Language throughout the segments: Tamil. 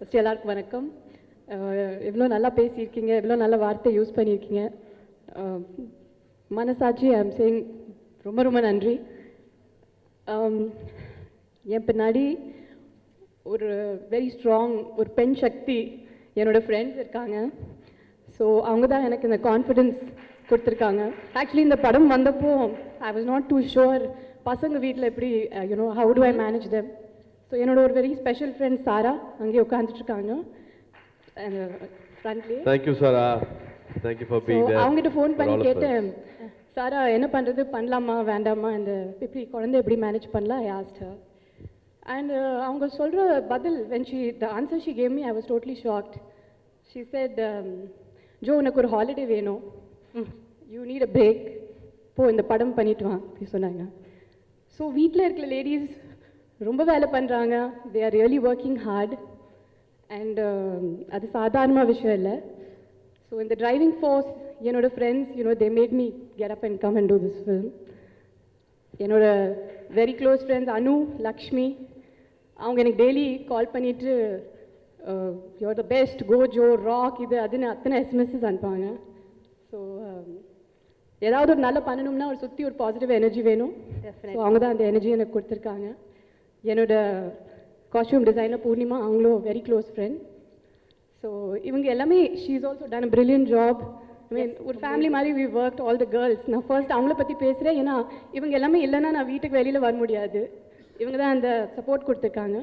ஃபஸ்ட்டு எல்லாருக்கும் வணக்கம். எவ்வளோ நல்லா பேசியிருக்கீங்க, எவ்வளோ நல்ல வார்த்தை யூஸ் பண்ணியிருக்கீங்க. மனசாட்சி ஐ எம் சேயிங் ரொம்ப ரொம்ப நன்றி. என் பின்னாடி ஒரு வெரி ஸ்ட்ராங் ஒரு பெண் சக்தி என்னோடய ஃப்ரெண்ட்ஸ் இருக்காங்க. ஸோ அவங்க தான் எனக்கு இந்த கான்ஃபிடென்ஸ் கொடுத்துருக்காங்க. ஆக்சுவலி இந்த படம் வந்தப்போ I was not too sure பசங்க வீட்டில் எப்படி you know how to I manage them. So என்னோட ஒரு வெரி ஸ்பெஷல் ஃப்ரெண்ட் சாரா அங்கேயே உட்காந்துட்ருக்காங்க ஃப்ரண்ட்லேயே. Thank you Sara, thank you for being there. அவங்ககிட்ட ஃபோன் பண்ணி கேட்டேன், சாரா என்ன பண்ணுறது, பண்ணலாமா வேண்டாமா, இந்த இப்படி குழந்தை எப்படி மேனேஜ் பண்ணலாம் ஐ ஆஸ்க்ட் ஹர். அண்ட் அவங்க சொல்கிற பதில் the answer she gave me I was totally shocked. She said, Joe உனக்கு ஒரு ஹாலிடே வேணும், யூ நீட் அ பிரேக், போ இந்த படம் பண்ணிட்டு வா அப்படி சொன்னாங்க. ஸோ வீட்டில் இருக்கிற லேடிஸ் ரொம்ப வேலை பண்ணுறாங்க, they are really working hard. And அது சாதாரணமாக விஷயம் இல்லை. ஸோ இந்த டிரைவிங் ஃபோர்ஸ் என்னோடய friends they made me get up and come and do this film. என்னோட very close friends Anu, Lakshmi, அவங்க எனக்கு டெய்லி கால் பண்ணிவிட்டு you are the best, go Jo, rock, இது அதுன்னு அத்தனை எஸ்எம்எஸ்ஸஸ் அனுப்புவாங்க. ஸோ ஏதாவது ஒரு நல்லா பண்ணணும்னா ஒரு சுற்றி ஒரு பாசிட்டிவ் எனர்ஜி வேணும். ஸோ அவங்க தான் அந்த எனர்ஜி எனக்கு கொடுத்துருக்காங்க. என்னோட காஸ்டியூம் டிசைனர் பூர்ணிமா, அவங்களும் வெரி க்ளோஸ் ஃப்ரெண்ட். ஸோ இவங்க எல்லாமே she is also done a brilliant job. I mean ஒரு ஃபேமிலி மாதிரி we work all the girls. நான் ஃபர்ஸ்ட் அவங்கள பற்றி பேசுகிறேன், ஏன்னா இவங்க எல்லாமே இல்லைன்னா நான் வீட்டுக்கு வெளியில் வர முடியாது. இவங்க தான் அந்த சப்போர்ட் கொடுத்துருக்காங்க.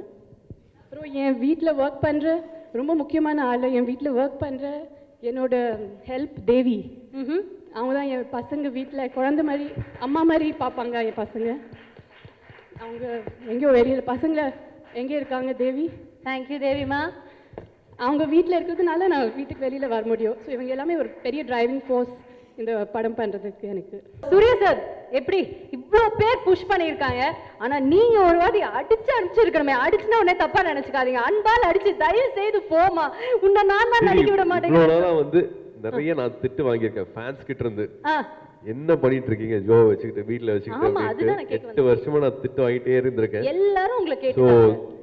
அப்புறம் என் வீட்டில் ஒர்க் பண்ணுற ரொம்ப முக்கியமான ஆள், என் வீட்டில் ஒர்க் பண்ணுற என்னோட ஹெல்ப் தேவி. அவங்க தான் என் பசங்க வீட்டில் குழந்த மாதிரி அம்மா மாதிரி பார்ப்பாங்க. என் பசங்க அவங்க எங்கேயோ வெளியில் பசங்களை எங்கே இருக்காங்க தேவி. தேங்க்யூ தேவிமா. அவங்க வீட்டில் இருக்கிறதுனால நான் வீட்டுக்கு வெளியில் வர முடியும். ஸோ இவங்க எல்லாமே ஒரு பெரிய டிரைவிங் ஃபோர்ஸ் இந்த படம் பண்ணுறதுக்கு. எனக்கு சூர்யா சார் எப்படி இவ்வளோ பேர் புஷ் பண்ணியிருக்காங்க, ஆனால் நீங்கள் ஒரு வாட்டி அடிச்சிருக்கணுமே. அடிச்சுன்னா உடனே தப்பாக நினச்சிக்காதீங்க, அன்பால் அடிச்சு தயவு செய்து போமா, உன்னை நான் தான் நடிக்க விட மாட்டேன். வந்து நிறைய நான் திட்டு வாங்கியிருக்கேன் ஃபேன்ஸ் கிட்ட இருந்து. என்ன பண்ணிட்டு இருக்கீங்க ஜோ வச்சுக்கிட்டு வீட்டில் வச்சுக்கிட்டு 8 வருஷமா நான் திட்டு வாங்கிட்டே இருந்திருக்கேன். எல்லாரும் உங்களை கேட்டு. ஸோ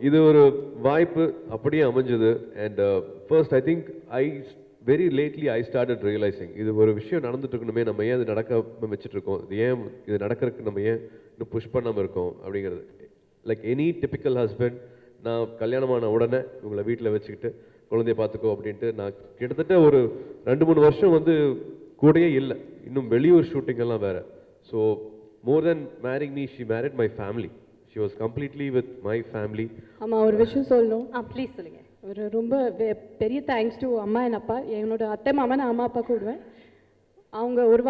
இது ஒரு வாய்ப்பு அப்படியே அமைஞ்சது. And first I think very lately I started realising இது ஒரு விஷயம் நடந்துட்டு இருக்கணுமே, நம்ம ஏன் அது நடக்க வச்சுட்டு இருக்கோம், இது ஏன் இது நடக்கிறதுக்கு நம்ம ஏன் இன்னும் புஷ் பண்ணாமல் இருக்கோம் அப்படிங்கிறது. லைக் எனி டிபிக்கல் ஹஸ்பண்ட், நான் கல்யாணமான உடனே உங்களை வீட்டில் வச்சுக்கிட்டு குழந்தைய பார்த்துக்கோ அப்படின்ட்டு நான் கிட்டத்தட்ட ஒரு 2-3 வருஷம் வந்து கூடயே இல்லை. இன்னும் வெளியூர் ஷூட்டிங் எல்லாம் வேற. So more then marrying me, she married my family. She was completely with my family. ஆமாம், ஒரு விஷயம் சொல்லணும். ப்ளீஸ் சொல்லுங்க. ஒரு ரொம்ப பெரிய தேங்க்ஸ் டு அம்மா அண்ட் அப்பா. என்னோட அத்தை மாமா நான் அம்மா அப்பா கூடுவேன். அவங்க ஒரு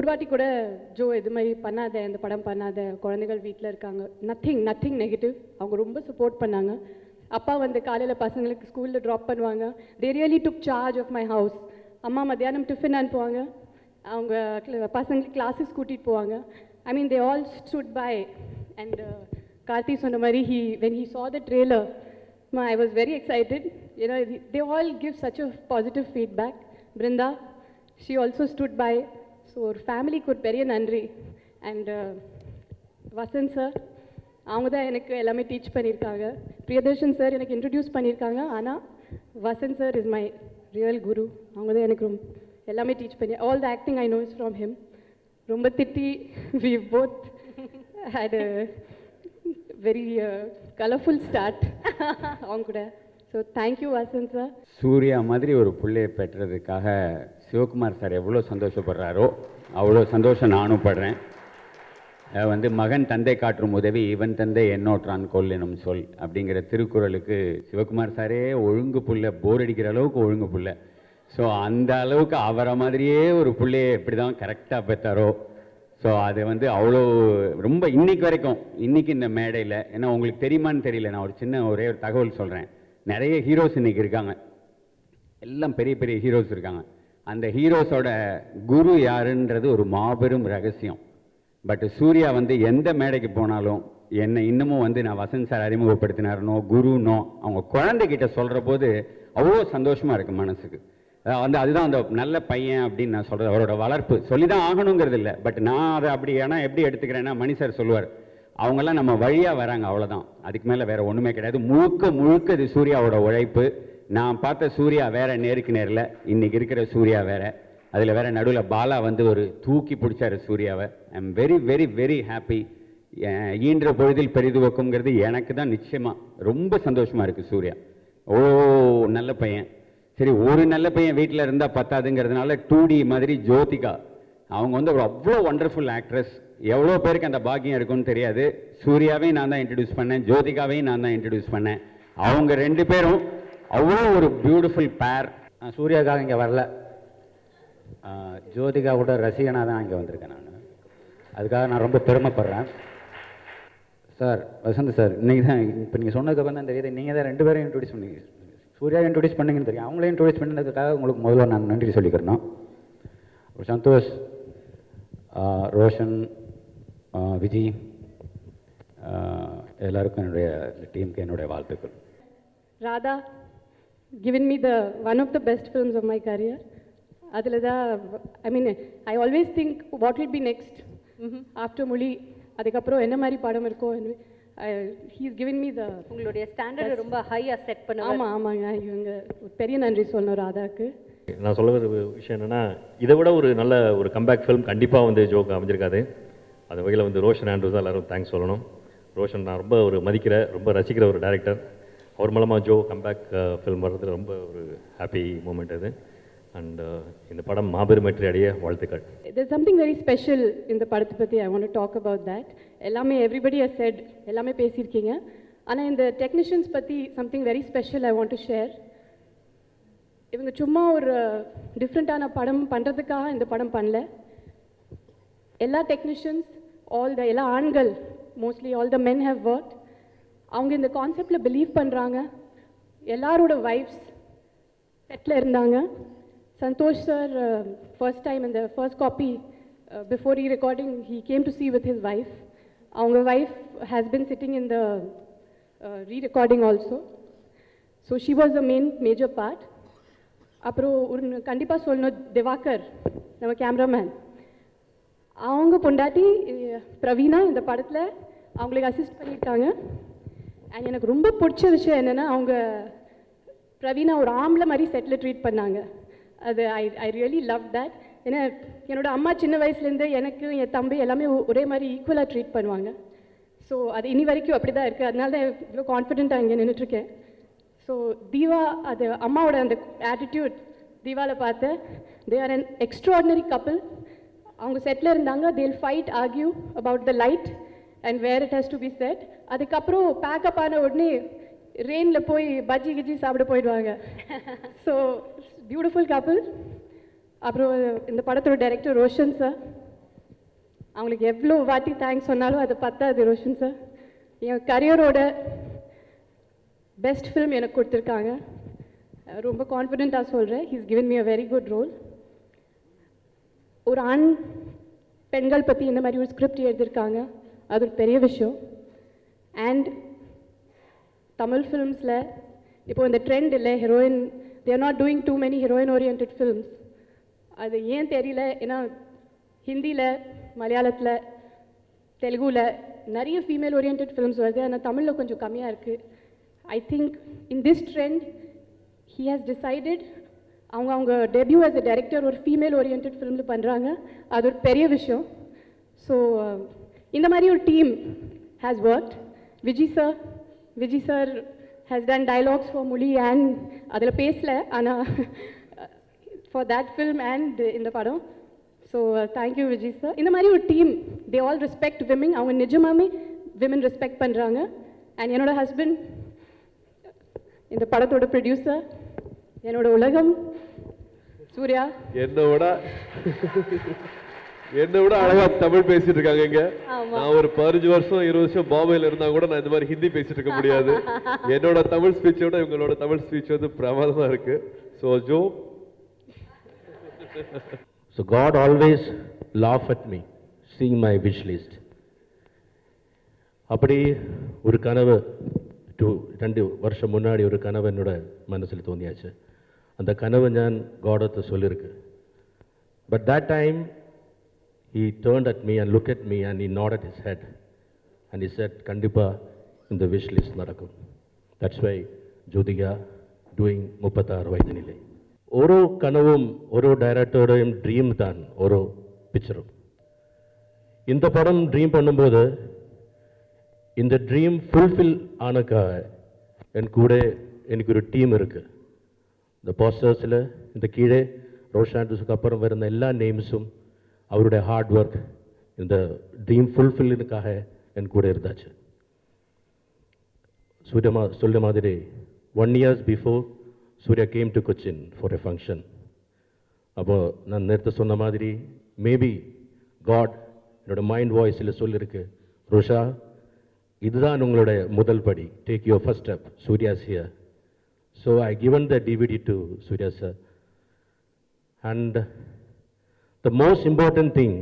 வாட்டி கூட ஜோ இது மாதிரி பண்ணாத, இந்த படம் பண்ணாத, குழந்தைகள் வீட்டில் இருக்காங்க, நத்திங் நெகட்டிவ். அவங்க ரொம்ப சப்போர்ட் பண்ணாங்க. அப்பா வந்து காலையில் பசங்களுக்கு ஸ்கூலில் ட்ராப் பண்ணுவாங்க. They really took charge of my house. அம்மா மத்தியானம் டிஃபன் அனுப்புவாங்க, அவங்க பசங்களுக்கு கிளாஸஸ் கூட்டிகிட்டு போவாங்க. I mean they all stood by. And Karthi சொன்ன மாதிரி when he saw the trailer, I was very excited. They all give such a positive feedback. Brinda, she also stood by. So ஒரு ஃபேமிலிக்கு ஒரு பெரிய நன்றி. அண்ட் வசந்த் சார், அவங்க தான் எனக்கு எல்லாமே டீச் பண்ணியிருக்காங்க. பிரியதர்ஷன் சார் எனக்கு இன்ட்ரடியூஸ் பண்ணியிருக்காங்க, ஆனால் Vasanth sir is my real guru. அவங்க தான் எனக்கு எல்லாமே டீச் பண்ணி. All the acting I know is from him. ரொம்ப திட்டி we both had a very colorful start அவங்க கூட. So thank you Vasanth sir. Suriya மாதிரி ஒரு பிள்ளையை பெற்றதுக்காக சிவகுமார் சார் எவ்வளோ சந்தோஷப்படுறாரோ அவ்வளோ சந்தோஷம் நானும் படுறேன். வந்து மகன் தந்தை காற்றும் உதவி இவன் தந்தை என்னோற்றான் கொல்லினும் சொல் அப்படிங்கிற திருக்குறளுக்கு சிவகுமார் சாரே ஒழுங்கு புள்ள, போர் அடிக்கிற அளவுக்கு ஒழுங்கு புள்ள. ஸோ அந்த அளவுக்கு அவரை மாதிரியே ஒரு பிள்ளையை எப்படி தான் கரெக்டாக பெற்றாரோ. ஸோ அது வந்து அவ்வளோ ரொம்ப இன்னைக்கு வரைக்கும், இன்னைக்கு இந்த மேடையில், ஏன்னா உங்களுக்கு தெரியுமான்னு தெரியல, நான் ஒரே ஒரு தகவல் சொல்கிறேன். நிறைய ஹீரோஸ் இன்னைக்கு இருக்காங்க, எல்லாம் பெரிய பெரிய ஹீரோஸ் இருக்காங்க. அந்த ஹீரோஸோட குரு யாருன்றது ஒரு மாபெரும் ரகசியம். பட் சூர்யா வந்து எந்த மேடைக்கு போனாலும் என்னை இன்னமும் வந்து நான் வசந்த் சார் அறிமுகப்படுத்தினாருனோ குருனோ அவங்க குழந்தைகிட்ட சொல்கிற போது அவ்வளோ சந்தோஷமாக இருக்குது மனசுக்கு. வந்து அதுதான் அந்த நல்ல பையன் அப்படின்னு நான் சொல்கிறது. அவரோட வளர்ப்பு சொல்லி தான் ஆகணுங்கிறது இல்லை. பட் நான் அதை அப்படி ஆனால் எப்படி எடுத்துக்கிறேன்னா, மணி சார் சொல்லுவார், அவங்கெல்லாம் நம்ம வழியாக வராங்க, அவ்வளோதான். அதுக்கு மேலே வேறு ஒன்றுமே கிடையாது. முழுக்க முழுக்க இது சூர்யாவோட உழைப்பு. நான் பார்த்த சூர்யா வேற, நேருக்கு நேரில் இன்றைக்கி இருக்கிற சூர்யா வேற. அதில் வேற நடுவில் பாலா வந்து ஒரு தூக்கி பிடிச்சாரு சூர்யாவை. ஐ am very very very happy. ஈன்ற பொழுதில் பெரிதுவக்குங்கிறது எனக்கு தான் நிச்சயமாக ரொம்ப சந்தோஷமாக இருக்குது. சூர்யா ஓ நல்ல பையன். சரி, ஒரு நல்ல பையன் வீட்டில் இருந்தால் பத்தாதுங்கிறதுனால 2D மாதிரி ஜோதிகா அவங்க வந்து அவ்வளோ ஒண்டர்ஃபுல் ஆக்ட்ரஸ். எவ்வளோ பேருக்கு அந்த பாக்கியம் இருக்குன்னு தெரியாது. சூர்யாவையும் நான் தான் இன்ட்ரடியூஸ் பண்ணேன், ஜோதிகாவையும் நான் தான் இன்ட்ரடியூஸ் பண்ணேன். அவங்க 2 பேரும் அவ்வளோ ஒரு பியூட்டிஃபுல் பேர். நான் சூர்யாவுக்காக இங்கே வரல, ஜோதிகா கூட ரசிகனாக தான் இங்கே வந்திருக்கேன். நான் அதுக்காக நான் ரொம்ப பெருமைப்படுறேன். சார் வசந்த் சார், இன்றைக்கி தான் இப்போ நீங்கள் சொன்னதுக்கப்புறம் தான் தெரியுது, நீங்கள் தான் 2 பேரையும் இன்ட்ரடியூஸ் பண்ணீங்க. சூர்யா இன்ட்ரடியூஸ் பண்ணீங்கன்னு தெரியும், அவங்களையும் இன்ட்ரடியூஸ் பண்ணதுக்காக உங்களுக்கு முதல்ல நான் நன்றி சொல்லிக்கிறேன். சந்தோஷ், ரோஷன், விஜி, எல்லாருக்கும் என்னுடைய டீமுக்கு என்னுடைய வாழ்த்துக்கள். Radha given me one of the best films of my career. அதில் தான் I mean I always think what will be next after Muli. அதுக்கப்புறம் என்ன மாதிரி படம் இருக்கோ. he is giving me the உங்களுடைய ஸ்டாண்டர்ட் ரொம்ப ஹையா செட் பண்ணுவாங்க. ஆமாங்க, இவங்க பெரிய நன்றி சொல்லணும் ராதாக்கு. நான் சொல்ல வர விஷயம் என்னென்னா, இதை விட ஒரு நல்ல ஒரு கம்பேக் ஃபிலிம் கண்டிப்பாக வந்து ஜோக்கு அமைஞ்சிருக்காது. அந்த வகையில் வந்து ரோஷன் ஆண்ட்ரூஸ் தான் எல்லோரும் தேங்க்ஸ் சொல்லணும். ரோஷன் நான் ரொம்ப மதிக்கிற, ரொம்ப ரசிக்கிற ஒரு டைரக்டர். அவர் மூலமாக ஜோ கம்பேக் ஃபிலிம் வர்றதுல ரொம்ப ஒரு ஹாப்பி மூமெண்ட் அது. அண்ட் இந்த படம் மாபெரும் வெற்றி அடைய வாழ்த்துக்கள். There's something very special in the படத்தை பற்றி I want to talk about that. எல்லாமே everybody has said, எல்லாமே பேசியிருக்கீங்க. ஆனால் இந்த டெக்னீஷியன்ஸ் பற்றி something very special I want to share. இவங்க சும்மா ஒரு டிஃப்ரெண்ட்டான படம் பண்ணுறதுக்காக இந்த படம் பண்ணல. எல்லா டெக்னீஷியன்ஸ், எல்லா ஆண்கள், mostly all the men have work. அவங்க இந்த கான்செப்டில் பிலீவ் பண்ணுறாங்க. எல்லாரோட வைஃப்ஸ் செட்டில் இருந்தாங்க. சந்தோஷ் சார் ஃபர்ஸ்ட் டைம் இந்த first copy before rerecording he came to see with his wife. அவங்க wife has been sitting in the re-recording also. So she was the major part. அப்புறம் ஒரு கண்டிப்பாக சொல்லணும், திவாகர் நம்ம கேமராமேன், அவங்க பொண்டாட்டி பிரவீனா இந்த படத்தில் அவங்களுக்கு அசிஸ்ட் பண்ணியிருக்காங்க. அண்ட் எனக்கு ரொம்ப பிடிச்ச விஷயம் என்னென்னா, அவங்க பிரவீனா ஒரு ஆம்பளை மாதிரி செட்டில் ட்ரீட் பண்ணாங்க. அது ஐ ரியலி லவ் தட். ஏன்னா என்னோடய அம்மா சின்ன வயசுலேருந்து எனக்கு என் தம்பி எல்லாமே ஒரே மாதிரி ஈக்குவலாக ட்ரீட் பண்ணுவாங்க. ஸோ அது இனி வரைக்கும் அப்படி தான் இருக்குது. அதனால தான் இவ்வளோ கான்ஃபிடென்ட்டாக இங்கே நின்றுட்டுருக்கேன். ஸோ தீவா, அது அம்மாவோட அந்த ஆட்டிடியூட் தீவாவில் பார்த்தேன். They are an extraordinary couple. அவங்க செட்டில் இருந்தாங்க. They'll fight, argue about the light and where it has to be set. அதுக்கப்புறம் பேக்கப் ஆன உடனே ரெயினில் போய் பஜ்ஜி கிஜ்ஜி சாப்பிட போயிடுவாங்க. So beautiful couple. அப்புறம் இந்த படத்தோட டைரக்டர் ரோஷன் சார், அவங்களுக்கு எவ்வளோ வாட்டி தேங்க்ஸ் சொன்னாலும் அது பத்தாது. ரோஷன் சார் என் கரியரோட பெஸ்ட் ஃபிலிம் எனக்கு கொடுத்துருக்காங்க. ரொம்ப கான்ஃபிடென்ட்டாக சொல்கிறேன். He's given me a very good role. ஒரு ஆண் பெண்கள் பற்றி இந்த மாதிரி ஒரு ஸ்கிரிப்ட் எழுதியிருக்காங்க, அது ஒரு பெரிய விஷயம். அண்ட் தமிழ் ஃபிலிம்ஸில் இப்போ இந்த ட்ரெண்ட் இல்லை, heroine, they are not doing too many heroine orient films. அது ஏன் தெரியல. ஏன்னா ஹிந்தியில், மலையாளத்தில், தெலுங்குல நிறைய ஃபீமேல் ஓரியன்ட் ஃபிலிம்ஸ் வருது. ஆனால் தமிழில் கொஞ்சம் கம்மியாக இருக்குது. I think in this trend he has decided அவங்க டெபியூ as a director ஒரு ஃபீமேல் ஓரியன்ட் ஃபிலிமில் பண்ணுறாங்க. அது ஒரு பெரிய விஷயம். ஸோ இந்த மாதிரி ஒரு team has worked. Viji sir has done dialogues for Muli and அதில் பேசல, ஆனால் for that film and இந்த படம். So thank you Vijay sir. இந்த மாதிரி ஒரு team, they all respect women. அவங்க நிஜமாமே women respect பண்ணுறாங்க. அண்ட் என்னோட ஹஸ்பண்ட் இந்த படத்தோட ப்ரொடியூசர், என்னோட உலகம் சூர்யா. என்னை விட அழகா தமிழ் பேசிட்டு இருக்காங்க இங்க. நான் ஒரு 15 வருஷம் 20 வருஷம் பாம்பேல இருந்தா கூட நான் இந்த மாதிரி ஹிந்தி பேசிட்டு இருக்க முடியாது. என்னோட தமிழ் ஸ்பீச்சை விட இவங்களோட தமிழ் ஸ்பீச் வந்து பிரமாதமா இருக்கு. So Joe, So God always laugh at me, seeing my wish list. அப்படி ஒரு கனவு 2 வருஷம் முன்னாடி ஒரு கனவு என்னோட மனசில் தோന്നിயாச்சு. அந்த கனவு ഞാൻ ഗോഡത്തെ சொல்லிருக்கு. But that time he turned at me and looked at me and he nodded his head. And is set கண்டிப்பாக இந்த விஷ் லிஸ்ட் நடக்கும். தட்ஸ் வை ஜோதிகா டூயிங் 36 வயது நிலை. ஒரு கனவும் ஒரு டைரக்டரோடையும் ட்ரீம் தான் ஒரு பிக்சரும். இந்த படம் ட்ரீம் பண்ணும்போது இந்த ட்ரீம் ஃபுல்ஃபில் ஆனக்காக என் கூட எனக்கு ஒரு டீம் இருக்குது. இந்த போஸ்டர்ஸில் இந்த கீழே ரோஷன் ஆண்ட்ரூஸுக்கு அப்புறம் வருന്ന எல்லா நேம்ஸும் அவருடைய ஹார்ட் ஒர்க் இந்த ட்ரீம் ஃபுல்ஃபில்லுக்காக என் கூட இருந்தாச்சு. சூர்யா சொல்ற மாதிரி 1 year before Suriya came to Cochin for a function. அப்போது நான் நேற்று சொன்ன மாதிரி மேபி காட் என்னோட மைண்ட் வாய்ஸில் சொல்லியிருக்கு, ரோஷா இதுதான் உங்களுடைய முதல் படி, take your first step, Suriya's here. So I given the DVD to Suriya sir. And the most important thing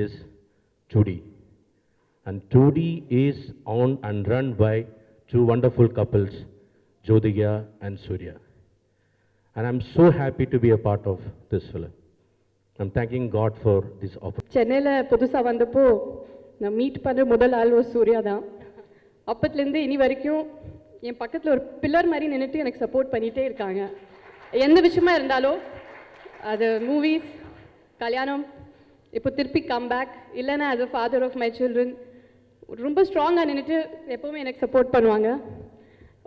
is 2D. And 2D is owned and run by two wonderful couples, Jyotika and Surya. And I'm so happy to be a part of this film. I'm thanking God for this opportunity. சென்னையில் புதுசாக வந்தப்போ நான் மீட் பண்ணுற முதல் ஆள் சூர்யா தான். அப்பத்துலேருந்து இனி வரைக்கும் என் பக்கத்தில் ஒரு பில்லர் மாதிரி நின்றுட்டு எனக்கு சப்போர்ட் பண்ணிகிட்டே இருக்காங்க. எந்த விஷயமா இருந்தாலும் அது மூவிஸ், கல்யாணம், இப்போ திருப்பி கம்பேக், இல்லைன்னா as a father of my children ரொம்ப ஸ்ட்ராங்காக நின்றுட்டு எப்போவுமே எனக்கு சப்போர்ட் பண்ணுவாங்க.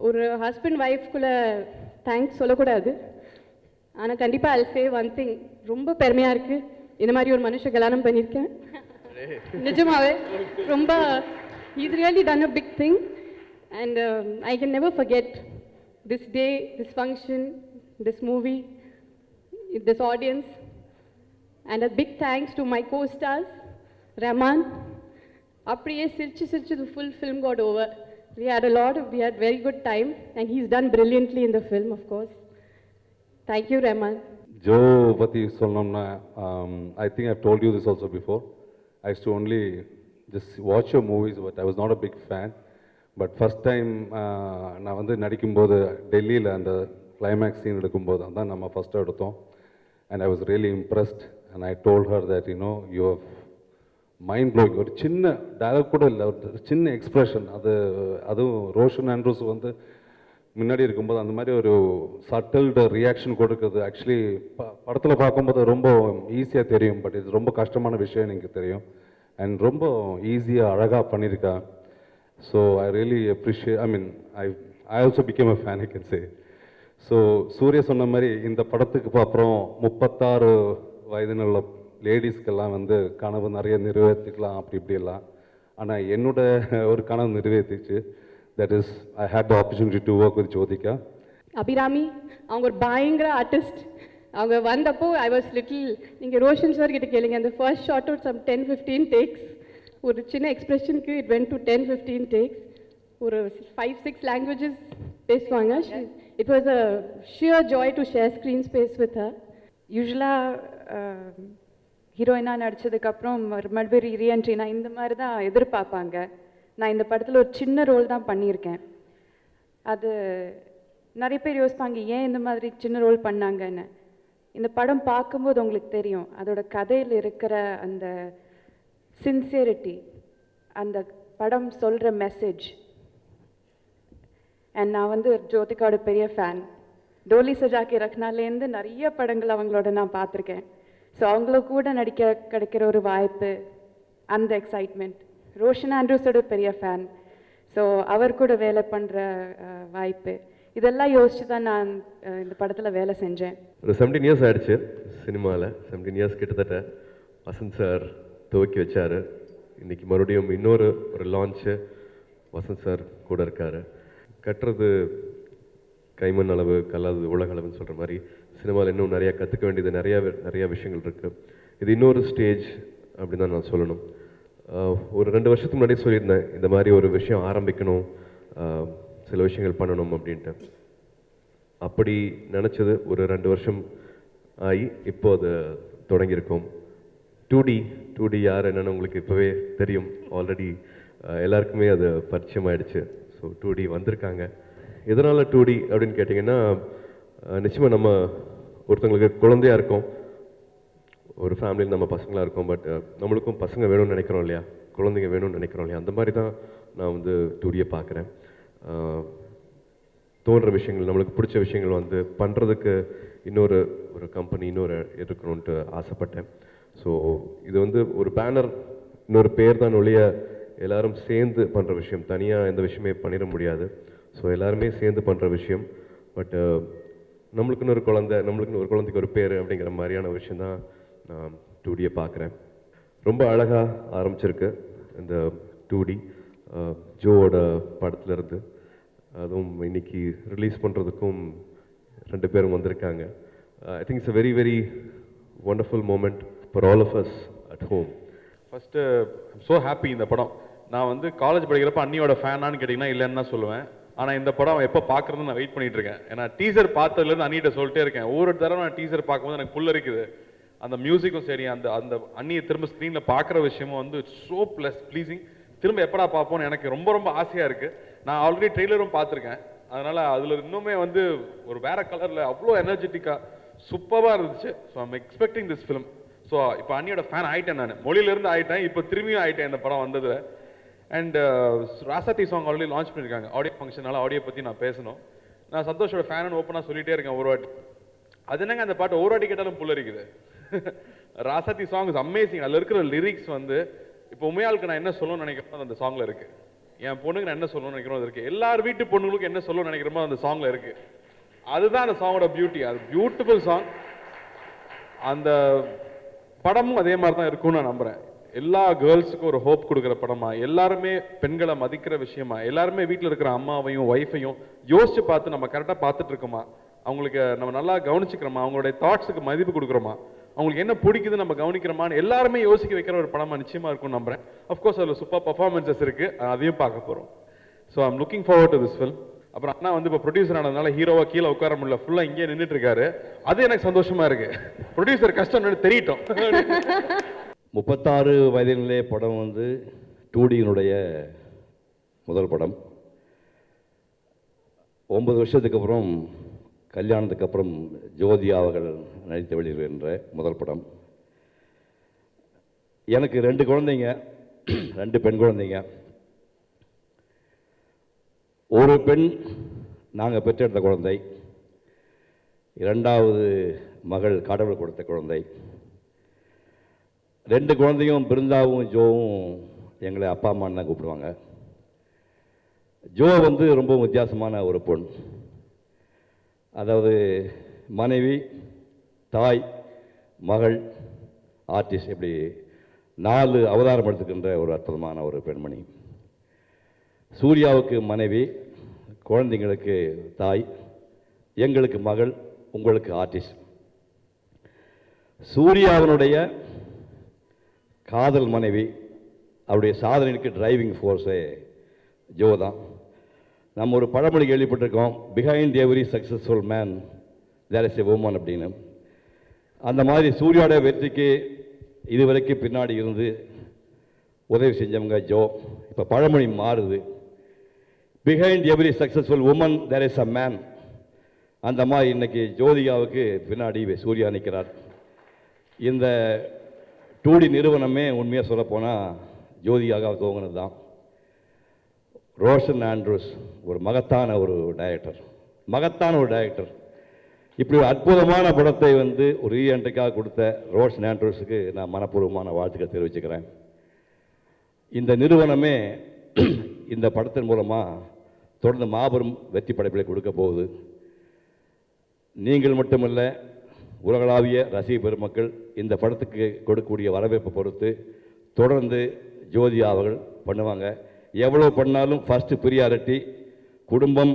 ஒரு ஹஸ்பண்ட் ஒய்ஃப்குள்ளே தேங்க்ஸ் சொல்லக்கூடாது, ஆனால் கண்டிப்பாக ஐ சே ஒன் திங், ரொம்ப பெருமையாக இருக்குது இந்த மாதிரி ஒரு மனுஷன் கல்யாணம் பண்ணியிருக்கேன். நிஜமாவே ரொம்ப he's really done a big thing and I can never forget this day, this function, this movie, this audience, and a big thanks to my co-stars Rahman. அப்படியே சிரிச்சு சிரிச்சு the full film got over. We had very good time and he's done brilliantly in the film, of course. Thank you, Rahman. Joe பற்றி சொல்லணும்னா I think I've told you this also before. I used to only just watch your movies, but I was not a big fan. But first time நான் வந்து நடிக்கும்போது டெல்லியில் அந்த கிளைமேக்ஸ் சீன் எடுக்கும்போது அதான் நம்ம ஃபஸ்ட்டாக எடுத்தோம். And I was really impressed and I told her that you have mind blowing. ஒரு சின்ன டயலாக் கூட இல்லை, ஒரு சின்ன எக்ஸ்ப்ரெஷன், அதுவும் ரோஷன் ஆண்ட்ரூஸ் வந்து முன்னாடி இருக்கும்போது அந்த மாதிரி ஒரு சட்டில்டு ரியாக்ஷன் கொடுக்குறது ஆக்சுவலி படத்தில் பார்க்கும்போது ரொம்ப ஈஸியாக தெரியும், பட் இது ரொம்ப கஷ்டமான விஷயம் எனக்கு தெரியும். அண்ட் ரொம்ப ஈஸியாக அழகாக பண்ணியிருக்கா. So I really appreciate, I also became a fan, I can say. So Suriya சொன்ன மாதிரி இந்த படத்துக்கு அப்புறம் 36 வயதினுள்ள லேடிஸ்க்கெல்லாம் வந்து கனவு நிறைய நிறைவேற்றிக்கலாம் அப்படி இப்படியெல்லாம். ஆனால் என்னோட ஒரு கனவு நிறைவேற்றிச்சு. That is I had the opportunity to work with Jyothika. Abhirami அவங்க ஒரு பயங்கர ஆர்டிஸ்ட். அவங்க வந்தப்போ ஐ வாஸ் லிட்டில், நீங்கள் ரோஷன் சார் கிட்ட கேளுங்க, அந்த first shot out some 10-15 takes. ஒரு சின்ன எக்ஸ்பிரஷனுக்கு இட் வென்ட் டு 10-15 டேக்ஸ். ஒரு 5-6 லாங்குவேஜஸ் பேசுவாங்க. It was a sheer joy to share screen space with her. யூஸ்வலாக ஹீரோயினாக நடித்ததுக்கப்புறம் மறுபடி ரீஎன்ட்ரி நான் இந்த மாதிரி தான் எதிர்பார்ப்பாங்க. நான் இந்த படத்தில் ஒரு சின்ன ரோல் தான் பண்ணியிருக்கேன். அது நிறைய பேர் யோசிப்பாங்க ஏன் இந்த மாதிரி சின்ன ரோல் பண்ணாங்கன்னு. இந்த படம் பார்க்கும்போது உங்களுக்கு தெரியும் அதோட கதையில் இருக்கிற அந்த சின்சியரிட்டி, அந்த படம் சொல்கிற மெசேஜ். அண்ட் நான் வந்து ஜோதிகாவோட பெரிய ஃபேன். டோலி சஜாக்கி ரக்னாலேருந்து நிறைய படங்கள் அவங்களோட நான் பார்த்துருக்கேன். ஸோ அவங்கள கூட நடிக்க கிடைக்கிற ஒரு வாய்ப்பு, அந்த எக்ஸைட்மெண்ட். ரோஷன் ஆண்ட்ரூஸோட பெரிய ஃபேன். ஸோ அவர் கூட வேலை பண்ணுற வாய்ப்பு, இதெல்லாம் யோசிச்சு தான் நான் இந்த படத்தில் வேலை செஞ்சேன். ஒரு 17 இயர்ஸ் ஆயிடுச்சு சினிமாவில். 17 இயர்ஸ் கிட்டத்தட்ட வசந்த் சார் துவக்கி வச்சார். இன்றைக்கி மறுபடியும் இன்னொரு லான்ச்சு வசந்த் சார் கூட இருக்கார். கட்டுறது கைமண் அளவு கல்லாதது உலக அளவுன்னு சொல்கிற மாதிரி சினிமாவில் இன்னும் நிறையா கற்றுக்க வேண்டியது நிறையா விஷயங்கள் இருக்குது. இது இன்னொரு ஸ்டேஜ் அப்படின்னு தான் நான் சொல்லணும். ஒரு 2 வருஷத்துக்கு முன்னாடி சொல்லியிருந்தேன் இந்த மாதிரி ஒரு விஷயம் ஆரம்பிக்கணும், சில விஷயங்கள் பண்ணணும் அப்படின்ட்டு. அப்படி நினச்சது ஒரு 2 வருஷம் ஆகி இப்போ அது தொடங்கியிருக்கோம். 2D யார் என்னென்னு உங்களுக்கு இப்போவே தெரியும். ஆல்ரெடி எல்லாருக்குமே அது பரிச்சயம் ஆயிடுச்சு. ஸோ 2D வந்திருக்காங்க. எதனால் 2D அப்படின்னு கேட்டிங்கன்னா, நிச்சயமாக நம்ம ஒருத்தங்களுக்கு குழந்தையாக இருக்கோம், ஒரு ஃபேமிலியில் நம்ம பசங்களாக இருக்கோம். பட் நம்மளுக்கும் பசங்க வேணும்னு நினைக்கிறோம் இல்லையா? குழந்தைங்க வேணும்னு நினைக்கிறோம் இல்லையா, அந்த மாதிரி தான் நான் வந்து டூடியை பார்க்குறேன். தோன்ற விஷயங்கள், நம்மளுக்கு பிடிச்ச விஷயங்கள் வந்து பண்ணுறதுக்கு இன்னொரு கம்பெனி இருக்கணும்ன்ட்டு ஆசைப்பட்டேன். ஸோ இது வந்து ஒரு பேனர், இன்னொரு பேர் தான் ஒழிய எல்லாரும் சேர்ந்து பண்ணுற விஷயம், தனியாக எந்த விஷயமே பண்ணிட முடியாது. ஸோ எல்லாருமே சேர்ந்து பண்ணுற விஷயம். பட் நம்மளுக்குன்னு ஒரு குழந்தை, நம்மளுக்குன்னு ஒரு குழந்தைக்கு ஒரு பேர் அப்படிங்கிற மாதிரியான விஷயம் தான் நான் டூடியை பார்க்குறேன். ரொம்ப அழகாக ஆரம்பிச்சிருக்கு இந்த டூடி, ஜோவோட படத்துலேருந்து. அதுவும் இன்னைக்கு ரிலீஸ் பண்ணுறதுக்கும் 2 பேரும் வந்திருக்காங்க. I think it's a very very wonderful moment for all of us at home. First so happy இந்த படம். நான் வந்து காலேஜ் படிக்கிறப்ப அண்ணியோட ஃபேனான்னு கேட்டிங்கன்னா இல்லைன்னு தான் சொல்லுவேன். ஆனால் இந்த படம் எப்போ பார்க்குறதுன்னு நான் வெயிட் பண்ணிட்டு இருக்கேன். ஏன்னா டீசர் பார்த்ததுலேருந்து அண்ணிகிட்ட சொல்லிட்டே இருக்கேன். ஒவ்வொரு தடவை நான் டீசர் பார்க்கும்போது எனக்கு புல் இருக்குது. அந்த மியூசிக்கும் சரி, அந்த அந்த அண்ணியை திரும்ப ஸ்க்ரீனில் பார்க்குற விஷயமும் வந்து ஸோ ப்ளீஸிங். திரும்ப எப்படா பார்ப்போன்னு எனக்கு ரொம்ப ரொம்ப ஆசையாக இருக்குது. நான் ஆல்ரெடி ட்ரெய்லரும் பார்த்துருக்கேன். அதனால் அதில் இன்னுமே வந்து ஒரு வேற கலரில் அவ்வளோ எனர்ஜெட்டிக்காக சூப்பராக இருந்துச்சு. So I'm expecting this film. So இப்போ அண்ணியோட ஃபேன் ஆகிட்டேன், நான் மொழியிலேருந்து ஆகிட்டேன், இப்போ திரும்பியும் ஆகிட்டேன் இந்த படம் வந்ததில். And Rasathi song already launch பண்ணியிருக்காங்க. ஆடியோ ஃபங்க்ஷனால ஆடியோ பற்றி நான் பேசணும். நான் சந்தோஷோட ஃபேனு ஓப்பனாக சொல்லிகிட்டே இருக்கேன் ஒரு வாட்டி. அது என்னங்க அந்த பாட்டு ஒரு வாட்டி கேட்டாலும் புல்லரிக்குது. ராசாத்தி சாங் இஸ் அமேசிங். அதில் இருக்கிற லிரிக்ஸ் வந்து இப்போ உண்மையாளுக்கு நான் என்ன சொல்லணும்னு நினைக்கிறோம் அந்த சாங்கில் இருக்குது. என் பொண்ணுக்கு நான் என்ன சொல்லணும்னு நினைக்கிறோம் அது இருக்குது. எல்லார் வீட்டு பொண்ணுங்களுக்கும் என்ன சொல்லணும்னு நினைக்கிறோமோ அந்த சாங்கில் இருக்குது. அதுதான் அந்த சாங்கோட பியூட்டி. அது பியூட்டிஃபுல் சாங். அந்த படமும் அதே மாதிரி தான் இருக்கும்னு நான் நம்புகிறேன். எல்லா கேர்ள்ஸுக்கும் ஒரு ஹோப் கொடுக்குற படமா, எல்லாருமே பெண்களை மதிக்கிற விஷயமா, எல்லாருமே வீட்டில் இருக்கிற அம்மாவையும் ஒய்ஃபையும் யோசிச்சு பார்த்து நம்ம கரெக்டாக பார்த்துட்டு இருக்கோமா, அவங்களுக்கு நம்ம நல்லா கவனிச்சுக்கிறோமா, அவங்களுடைய தாட்ஸுக்கு மதிப்பு கொடுக்குறோமா, அவங்களுக்கு என்ன பிடிக்குது நம்ம கவனிக்கிறோமான்னு எல்லாருமே யோசிக்க வைக்கிற ஒரு படமா நிச்சயமா இருக்கும்னு நம்புறேன். அஃப்கோர்ஸ் அதில் சூப்பர் பர்ஃபார்மன்ஸஸ் இருக்கு, அதையும் பார்க்க போகிறோம். So I'm looking forward to this film. அப்புறம் அண்ணா வந்து இப்போ ப்ரொடியூசர் ஆனதுனால ஹீரோவா கீழே உட்கார முடியல, ஃபுல்லாக இங்கே நின்றுட்டு இருக்காரு. அது எனக்கு சந்தோஷமா இருக்கு. ப்ரொடியூசர் கஷ்டம் தெரியட்டும். 36 வயதிலே படம் வந்து டூடியினுடைய முதல் படம். 9 வருஷத்துக்கு அப்புறம், கல்யாணத்துக்கு அப்புறம் ஜோதியா அவர்கள் நடித்து வெளியிடுகின்ற முதல் படம். எனக்கு 2 குழந்தைங்க, 2 பெண் குழந்தைங்க. ஒரு பெண் நாங்கள் பெற்றெடுத்த குழந்தை, 2வது மகள் கடவுள் கொடுத்த குழந்தை. 2 குழந்தையும் பிருந்தாவும் ஜோவும் எங்களை அப்பா அம்மான்னு தான் கூப்பிடுவாங்க. ஜோ வந்து ரொம்ப வித்தியாசமான ஒரு பொண். அதாவது மனைவி, தாய், மகள், ஆர்டிஸ்ட், இப்படி 4 அவதாரம் எடுத்துக்கின்ற ஒரு அற்புதமான ஒரு பெண்மணி. சூர்யாவுக்கு மனைவி, குழந்தைங்களுக்கு தாய், எங்களுக்கு மகள், உங்களுக்கு ஆர்டிஸ்ட். சூர்யாவினுடைய காதல் மனைவி, அவருடைய சாதனைக்கு டிரைவிங் ஃபோர்ஸே ஜோ தான். நம்ம ஒரு பழமொழி கேள்விப்பட்டிருக்கோம், behind every successful man there is a woman அப்படின்னு. அந்த மாதிரி சூர்யாவோட வெற்றிக்கு இதுவரைக்கும் பின்னாடி இருந்து உதவி செஞ்சவங்க ஜோ. இப்போ பழமொழி மாறுது, behind every successful woman there is a man. அந்த மாதிரி இன்னைக்கு ஜோதிகாவுக்கு பின்னாடி சூர்யா நிற்கிறார். இந்த டூடி நிறுவனமே உண்மையாக சொல்லப்போனால் ஜோதிகாவை துவங்கினது தான். ரோஷன் ஆண்ட்ரூஸ் ஒரு மகத்தான ஒரு டைரக்டர். இப்படி ஒரு அற்புதமான படத்தை வந்து ஒரு ரீஎன்ட்ரிக்காக கொடுத்த ரோஷன் ஆண்ட்ரூஸுக்கு நான் மனப்பூர்வமான வாழ்த்துக்கள் தெரிவிச்சுக்கிறேன். இந்த நிறுவனமே இந்த படத்தின் மூலமாக தொடர்ந்து மாபெரும் வெற்றி படைப்புகளை கொடுக்க போகுது. நீங்கள் மட்டுமல்ல, உலகளாவிய ரசிக பெருமக்கள் இந்த படத்துக்கு கொடுக்கக்கூடிய வரவேற்பை பொறுத்து தொடர்ந்து ஜோதியா அவர்கள் பண்ணுவாங்க. எவ்வளோ பண்ணாலும் ஃபஸ்ட்டு ப்ரியாரிட்டி குடும்பம்,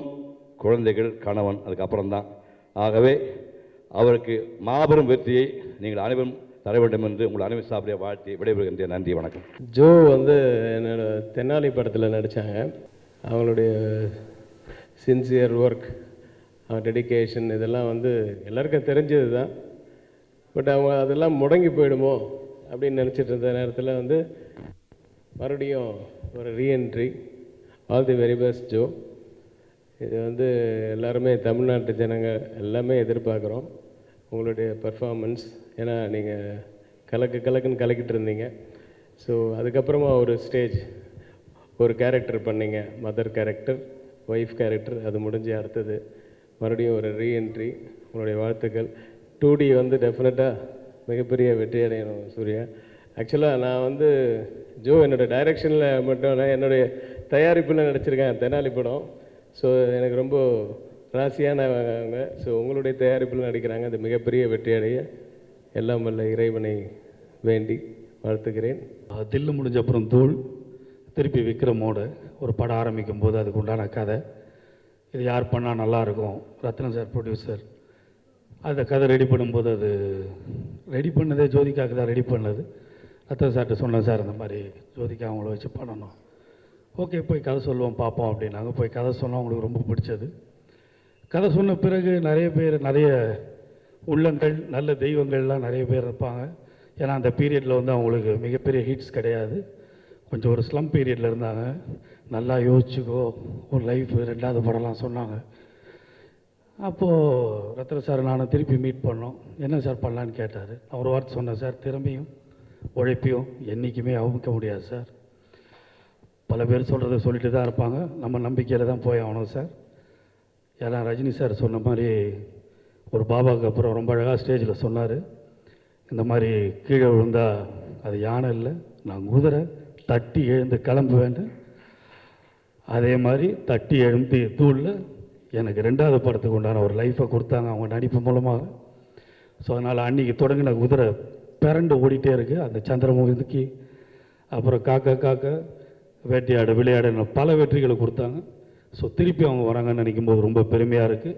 குழந்தைகள், கணவன், அதுக்கப்புறம் தான். ஆகவே அவருக்கு மாபெரும் வெற்றியை நீங்கள் அனைவரும் தர வேண்டும் என்று உங்கள் அனைவரும் சாப்பிட வாழ்த்தி விடைபெறுகின்றேன். நன்றி, வணக்கம். ஜோ வந்து என்னோட தென்னாலி படத்தில் நடித்தாங்க. அவங்களுடைய சின்சியர் ஒர்க், டெடிகேஷன் இதெல்லாம் வந்து எல்லாருக்கும் தெரிஞ்சது தான். பட் அவங்க அதெல்லாம் முடங்கி போயிடுமோ அப்படின்னு நினச்சிட்டு இருந்த நேரத்தில் வந்து மறுபடியும் ஒரு reentry. All the very best Joe. இது வந்து எல்லாருமே தமிழ்நாட்டு ஜனங்க எல்லாமே எதிர்பார்க்குறோம் உங்களுடைய பர்ஃபார்மன்ஸ். ஏன்னா நீங்கள் கலக்குன்னு கலக்கிட்டு இருந்தீங்க. ஸோ அதுக்கப்புறமா ஒரு ஸ்டேஜ் ஒரு கேரக்டர் பண்ணீங்க, மதர் கேரக்டர், ஒய்ஃப் கேரக்டர், அது முடிஞ்சு அடுத்தது மறுபடியும் ஒரு ரீஎன்ட்ரி. உங்களுடைய வாழ்த்துக்கள். 2D வந்து டெஃபினட்டாக மிகப்பெரிய வெற்றி அடையணும் சூர்யா. ஆக்சுவலாக நான் வந்து ஜோ என்னோடய டைரக்ஷனில் மட்டும் இல்லை, என்னுடைய தயாரிப்பில் நடிச்சிருக்கேன் தெனாலி படம். ஸோ எனக்கு ரொம்ப ராசியானவங்க. ஸோ உங்களுடைய தயாரிப்பில் நடிக்கிறாங்க. அது மிகப்பெரிய வெற்றி அடைய எல்லாம் வல்ல இறைவனை வேண்டி வாழ்த்துக்கிறேன். தில்லு முடிஞ்ச அப்புறம் தூள், திருப்பி விக்ரமோட ஒரு படம் ஆரம்பிக்கும் போது அதுக்கு உண்டான கதை, இது யார் பண்ணால் நல்லாயிருக்கும், ரத்னம் சார் ப்ரொடியூசர். அந்த கதை ரெடி பண்ணும்போது அது ரெடி பண்ணதே ஜோதிகாவுக்கு தான் ரெடி பண்ணது. ரத்னம் சார்கிட்ட சொன்னேன், சார் இந்த மாதிரி ஜோதிகா அவங்கள வச்சு பண்ணணும். ஓகே போய் கதை சொல்லுவோம் பார்ப்போம் அப்படின்னாங்க. போய் கதை சொன்னால் அவங்களுக்கு ரொம்ப பிடிச்சது. கதை சொன்ன பிறகு நிறைய பேர், நிறைய உள்ளங்கள், நல்ல தெய்வங்கள்லாம் நிறைய பேர் இருப்பாங்க. ஏன்னா அந்த பீரியடில் வந்து அவங்களுக்கு மிகப்பெரிய ஹிட்ஸ் கிடையாது, கொஞ்சம் ஒரு ஸ்லம் பீரியடில் இருந்தாங்க. நல்லா யோசிச்சுக்கோ, ஒரு லைஃப், 2வது படம்லாம் சொன்னாங்க. அப்போது ரத்ன சார் நானும் திருப்பி மீட் பண்ணோம். என்ன சார் பண்ணலான்னு கேட்டார். நான் ஒரு வார்த்தை சொன்னேன், சார் திறமையும் உழைப்பையும் என்றைக்குமே அவுக்க முடியாது சார். பல பேர் சொல்கிறத சொல்லிட்டு தான் இருப்பாங்க, நம்ம நம்பிக்கையில் தான் போய் ஆகணும் சார். ஏன்னா ரஜினி சார் சொன்ன மாதிரி ஒரு பாபாவுக்கு அப்புறம் ரொம்ப அழகாக ஸ்டேஜில் சொன்னார், இந்த மாதிரி கீழே விழுந்தால் அது யானை இல்லை, நான் குதிரை, தட்டி எழுந்து கிளம்ப வேண்டும். அதே மாதிரி தட்டி எழும்பி தூளில் எனக்கு 2வது படத்துக்கு உண்டான ஒரு லைஃப்பை கொடுத்தாங்க அவங்க நடிப்பு மூலமாக. ஸோ அதனால் அன்றைக்கி தொடங்கின குதிரை பிறண்டு ஓடிட்டே இருக்குது. அந்த சந்திரமுகிக்கு அப்புறம் காக்கா காக்கா, வேட்டையாடு விளையாடுன்னு பல வெற்றிகளை கொடுத்தாங்க. ஸோ திருப்பி அவங்க வராங்கன்னு நினைக்கும் போது ரொம்ப பெருமையாக இருக்குது.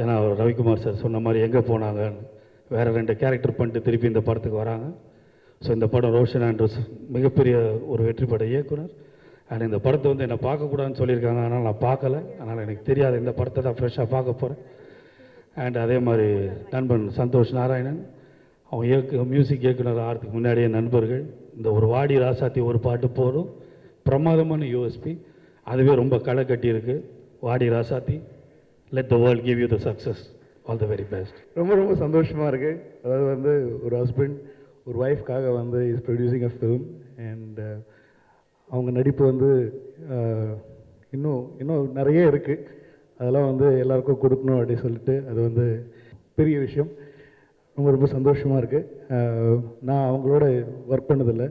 ஏன்னா அவர் ரவிக்குமார் சார் சொன்ன மாதிரி எங்கே போனாங்கன்னு வேறு 2 கேரக்டர் பண்ணிட்டு திருப்பி இந்த படத்துக்கு வராங்க. ஸோ இந்த படம் ரோஷன் ஆண்ட்ரூஸ் மிகப்பெரிய ஒரு வெற்றி பட இயக்குனர். அண்ட் இந்த படத்தை வந்து என்னை பார்க்கக்கூடாதுன்னு சொல்லியிருக்காங்க, ஆனால் நான் பார்க்கல, அதனால் எனக்கு தெரியாது. இந்த படத்தை தான் ஃப்ரெஷ்ஷாக பார்க்க போகிறேன். அண்ட் அதே மாதிரி நண்பன் சந்தோஷ் நாராயணன், அவங்க மியூசிக் இயக்குனர் ஆகிறதுக்கு முன்னாடியே நண்பர்கள். இந்த ஒரு வாடி ராசாத்தி ஒரு பாட்டு போதும், பிரமாதமான யூஎஸ்பி, அதுவே ரொம்ப களை கட்டியிருக்கு. வாடி ராசாத்தி, let the world give you the success, all the very best. ரொம்ப ரொம்ப சந்தோஷமாக இருக்குது. அதாவது வந்து ஒரு ஹஸ்பண்ட் ஒரு ஒய்ஃப்காக வந்து is producing a film. And அவங்க நடிப்பு வந்து இன்னும் நிறைய இருக்குது. அதெல்லாம் வந்து எல்லாருக்கும் கொடுக்கணும் அப்படின்னு சொல்லிட்டு அது வந்து பெரிய விஷயம். ரொம்ப ரொம்ப சந்தோஷமாக இருக்குது. நான் அவங்களோட ஒர்க் பண்ணதில்லை,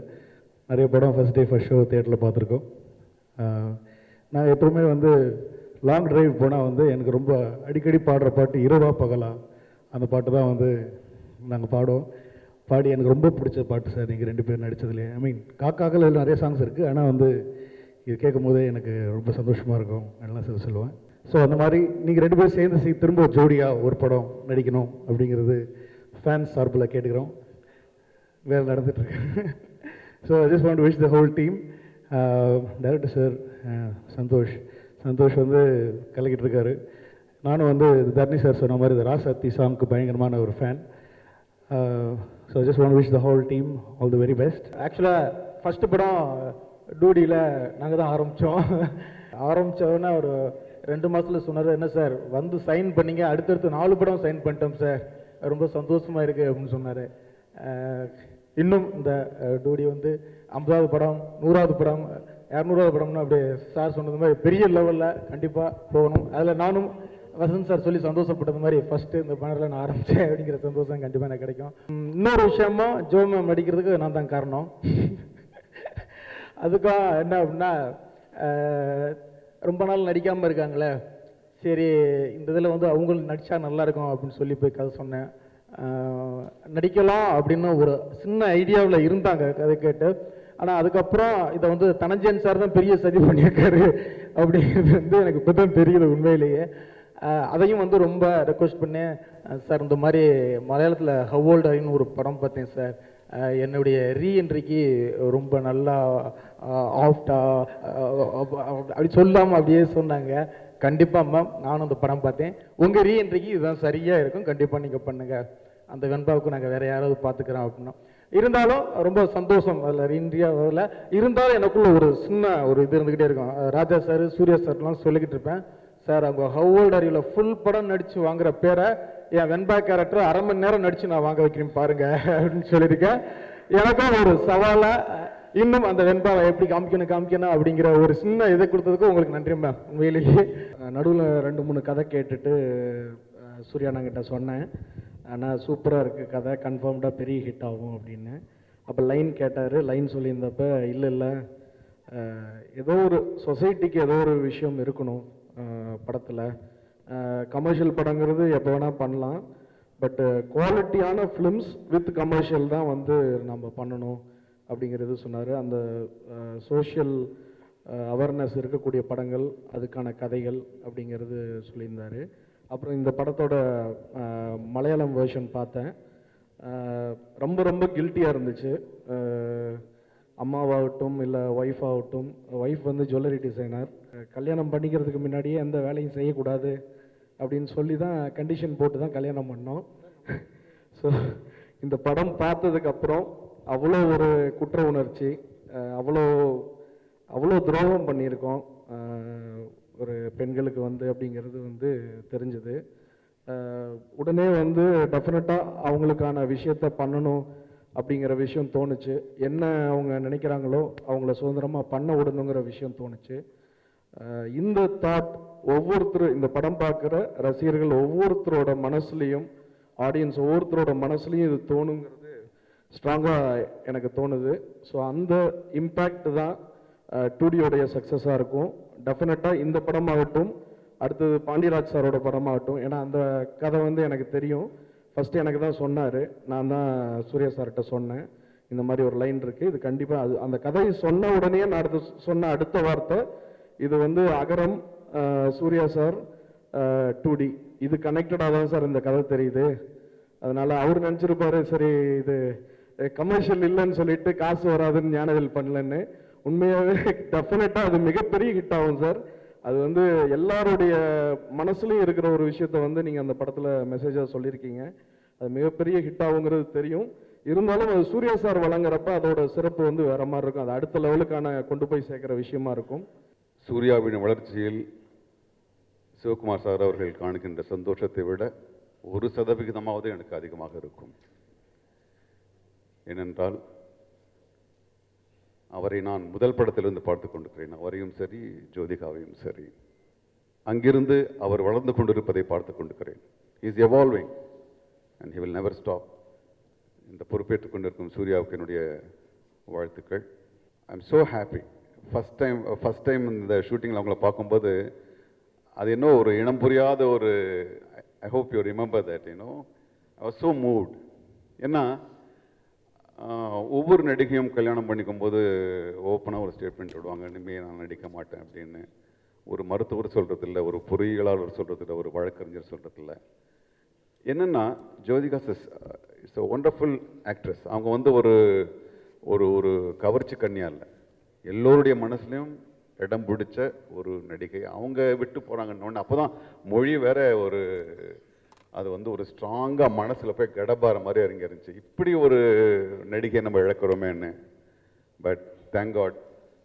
நிறைய படம் ஃபஸ்ட் டே ஃபஸ்ட் ஷோ தேட்டரில் பார்த்துருக்கோம். நான் எப்பவுமே வந்து லாங் டிரைவ் போனால் வந்து எனக்கு ரொம்ப அடிக்கடி பாடுற பாட்டு இரவா பகலா, அந்த பாட்டு தான் வந்து நாங்கள் பாடுவோம். பாடி எனக்கு ரொம்ப பிடிச்ச பாட்டு சார் நீங்கள் 2 பேர் நடித்ததுலேயே. ஐ மீன் காக்காக்கள் நிறைய சாங்ஸ் இருக்குது, ஆனால் வந்து இது கேட்கும் போதே எனக்கு ரொம்ப சந்தோஷமாக இருக்கும் எல்லாம் சொல்லுவேன். ஸோ அந்த மாதிரி நீங்கள் 2 பேரும் சேர்ந்து திரும்ப ஜோடியாக ஒரு படம் நடிக்கணும் அப்படிங்கிறது ஃபேன்ஸ் சார்பில் கேட்டுக்கிறோம். வேறு நடந்துகிட்ருக்கு. So I just want to wish the whole team. Director sir Santhosh வந்து கலக்கிட்டு இருக்காரு. நானும் வந்து தர்ணி சார் சொன்ன மாதிரி இந்த ராசாத்தி சாங்க்கு பயங்கரமான ஒரு fan. So just want wish the whole team all the very best. ஆக்சுவலாக ஃபஸ்ட்டு படம் டூடியில் நாங்கள் தான் ஆரம்பித்தோன்னா ஒரு 2 மாதத்தில் சொன்னார், என்ன சார் வந்து சைன் பண்ணிங்க, அடுத்தடுத்து 4 படம் சைன் பண்ணிட்டோம் சார், ரொம்ப சந்தோஷமாக இருக்குது அப்படின்னு சொன்னார். இன்னும் இந்த டூடி வந்து 50வது படம், 100வது படம், 200வது படம்னு அப்படியே சார் சொன்னது மாதிரி பெரிய லெவலில் கண்டிப்பாக போகணும். அதில் நானும் வசந்த் சார் சொல்லி சந்தோஷப்பட்டது மாதிரி ஃபஸ்ட்டு இந்த பேனரில் நான் ஆரம்பித்தேன் அப்படிங்கிற சந்தோஷம் கண்டிப்பாக எனக்கு கிடைக்கும். இன்னொரு விஷயமா ஜோ மேம் நடிக்கிறதுக்கு நான் தான் காரணம். அதுக்கும் என்ன அப்படின்னா ரொம்ப நாள் நடிக்காமல் இருக்காங்களே, சரி இந்த இதில் வந்து அவங்களுக்கு நடித்தா நல்லாயிருக்கும் அப்படின்னு சொல்லி போய் கதை சொன்னேன். நடிக்கலாம் அப்படின்னு ஒரு சின்ன ஐடியாவில் இருந்தாங்க கதை கேட்டு. ஆனால் அதுக்கப்புறம் இதை வந்து தனஞ்சயன் சார் தான் பெரிய சதி பண்ணியிருக்காரு அப்படிங்கிறது வந்து எனக்கு இப்போ தான் தெரியுது உண்மையிலேயே. அதையும் வந்து ரொம்ப ரெக்வஸ்ட் பண்ணேன், சார் இந்த மாதிரி மலையாளத்தில் ஹவ் ஓல்ட் ஆரின்னு ஒரு படம் பார்த்தேன் சார், என்னுடைய ரீஎன்ட்ரிக்கு ரொம்ப நல்லா ஆஃப்டா அப்படி சொல்லாமல் அப்படியே சொன்னாங்க. கண்டிப்பாக மேம் நானும் அந்த படம் பார்த்தேன், உங்கள் ரீஎன்ட்ரிக்கு இதுதான் சரியாக இருக்கும், கண்டிப்பாக நீங்கள் பண்ணுங்கள், அந்த வெண்பாவுக்கு நாங்கள் வேறு யாராவது பார்த்துக்கிறோம் அப்படின்னா. இருந்தாலும் ரொம்ப சந்தோஷம் அதில் ரீஎன்ட்ரியாவில் இருந்தாலும் எனக்குள்ள ஒரு சின்ன ஒரு இது இருந்துக்கிட்டே இருக்கும். ராஜா சார் சூர்யா சார்லாம் சொல்லிக்கிட்டு இருப்பேன், சார் அவங்க ஹவ் ஓல்ட் ஆர் யூவில் ஃபுல் படம் நடித்து வாங்குற பேரை என் வெண்பா கேரக்டர் 1/2 மணி நேரம் நடித்து நான் வாங்க வைக்கிறேன் பாருங்க அப்படின்னு சொல்லியிருக்கேன். எனக்கும் ஒரு சவாலாக இன்னும் அந்த வெண்பாவை எப்படி காமிக்கணும் அப்படிங்கிற ஒரு சின்ன இதை கொடுத்ததுக்கு உங்களுக்கு நன்றி மேம். உண்மையிலேயே நடுவில் 2-3 கதை கேட்டுட்டு சூர்யாண்ணங்கிட்ட சொன்னேன், ஆனால் சூப்பராக இருக்குது கதை, கன்ஃபார்ம்டாக பெரிய ஹிட் ஆகும் அப்படின்னு. அப்போ லைன் கேட்டார். லைன் சொல்லியிருந்தப்ப இல்லை ஏதோ ஒரு சொசைட்டிக்கு ஏதோ ஒரு விஷயம் இருக்கணும் படத்தில். கமர்ஷியல் படங்கிறது எப்போ வேணால் பண்ணலாம், பட் குவாலிட்டியான ஃபிலிம்ஸ் வித் கமர்ஷியல் தான் வந்து நம்ம பண்ணணும் அப்படிங்கிறது சொன்னார். அந்த சோஷியல் அவேர்னஸ் இருக்கக்கூடிய படங்கள், அதுக்கான கதைகள் அப்படிங்கிறது சொல்லியிருந்தார். அப்புறம் இந்த படத்தோட மலையாளம் வேர்ஷன் பார்த்தேன். ரொம்ப ரொம்ப கில்ட்டியாக இருந்துச்சு. அம்மாவாகட்டும் இல்லை ஒய்ஃப் ஆகட்டும், ஒய்ஃப் வந்து ஜுவல்லரி டிசைனர், கல்யாணம் பண்ணிக்கிறதுக்கு முன்னாடியே எந்த வேலையும் செய்யக்கூடாது அப்படின்னு சொல்லி தான் கண்டிஷன் போட்டு தான் கல்யாணம் பண்ணோம். ஸோ இந்த படம் பார்த்ததுக்கப்புறம் அவ்வளோ ஒரு குற்ற உணர்ச்சி, அவ்வளோ துரோகம் பண்ணியிருக்கோம் ஒரு பெண்களுக்கு வந்து அப்படிங்கிறது வந்து தெரிஞ்சுது. உடனே வந்து டெஃபினட்டாக அவங்களுக்கான விஷயத்த பண்ணணும் அப்படிங்கிற விஷயம் தோணுச்சு. என்ன அவங்க நினைக்கிறாங்களோ அவங்கள சுதந்திரமாக பண்ண விடணுங்கிற விஷயம் தோணுச்சு. இந்த தாட் இந்த படம் பார்க்குற ரசிகர்கள் ஒவ்வொருத்தரோட மனசுலையும், ஆடியன்ஸ் ஒவ்வொருத்தரோட மனசுலையும் இது தோணுங்கிறது ஸ்ட்ராங்காக எனக்கு தோணுது. ஸோ அந்த இம்பேக்ட் தான் 2Dயோடைய சக்ஸஸாக இருக்கும். டெஃபினட்டாக இந்த படமாகட்டும், அடுத்தது பாண்டியராஜ் சாரோட படமாகட்டும், ஏன்னா அந்த கதை வந்து எனக்கு தெரியும். ஃபஸ்ட்டு எனக்கு தான் சொன்னார், நான் தான் சூர்யா சார்கிட்ட சொன்னேன் இந்த மாதிரி ஒரு லைன் இருக்குது, இது கண்டிப்பாக அந்த கதையை சொன்ன உடனே நான் சொன்ன அடுத்த வார்த்தை, இது வந்து அகரம் சூர்யா சார் 2D இது கனெக்டடாக தான் சார் இந்த கதை தெரியுது. அதனால் அவர் நினச்சிருப்பாரு சரி இது கமர்ஷியல் இல்லைன்னு சொல்லிட்டு காசு வராதுன்னு ஞானவேல் பண்ணலன்னு. உண்மையாகவே டெஃபினட்டாக அது மிகப்பெரிய ஹிட் ஆகும் சார். அது வந்து எல்லாருடைய மனசுலையும் இருக்கிற ஒரு விஷயத்த வந்து நீங்கள் அந்த படத்தில் மெசேஜாக சொல்லியிருக்கீங்க. அது மிகப்பெரிய ஹிட் ஆகுங்கிறது தெரியும். இருந்தாலும் அது சூர்யா சார் வழங்குறப்ப அதோட சிறப்பு வந்து வேற மாதிரி இருக்கும். அது அடுத்த லெவலுக்கான கொண்டு போய் சேர்க்குற விஷயமா இருக்கும். சூர்யாவின் வளர்ச்சியில் சிவகுமார் சார் அவர்கள் காணுகின்ற சந்தோஷத்தை விட 1% எனக்கு அதிகமாக இருக்கும். ஏனென்றால் அவரை நான் முதல் படத்திலிருந்து பார்த்து கொண்டிருக்கிறேன். அவரையும் சரி, ஜோதிகாவையும் சரி. அங்கிருந்து அவர் வளர்ந்து கொண்டிருப்பதை பார்த்து கொண்டிருக்கிறேன். Is evolving and he will never stop. இந்த பொறுப்பேற்றுக் கொண்டிருக்கும் சூர்யாவுக்கு என்னுடைய வாழ்த்துக்கள். I am so happy. First time இந்த ஷூட்டிங்கில் அவங்கள பார்க்கும்போது அது என்ன ஒரு இனம் புரியாத ஒரு, I hope you remember that, I was so moved. ஏன்னா ஒவ்வொரு நடிகையும் கல்யாணம் பண்ணிக்கும் போது ஓப்பனாக ஒரு ஸ்டேட்மெண்ட் விடுவாங்க, இனிமேல் நான் நடிக்க மாட்டேன் அப்படின்னு. ஒரு மருத்துவர் சொல்கிறதில்ல, ஒரு பொறியியலாளர் சொல்கிறதில்ல, ஒரு வழக்கறிஞர் சொல்கிறதில்ல. என்னென்னா Jyothika it's a wonderful actress. அவங்க வந்து ஒரு ஒரு ஒரு கவர்ச்சி கன்னியா இல்லை, எல்லோருடைய மனசுலையும் இடம் பிடிச்ச ஒரு நடிகை. அவங்க விட்டு போகிறாங்கன்னு அப்போ தான் மொழி வேற ஒரு, அது வந்து ஒரு ஸ்ட்ராங்காக மனசில் போய் கடப்பார மாதிரி இறங்கி இருந்துச்சு. இப்படி ஒரு நடிகை நம்ம இழக்கிறோமேன்னு. But thank god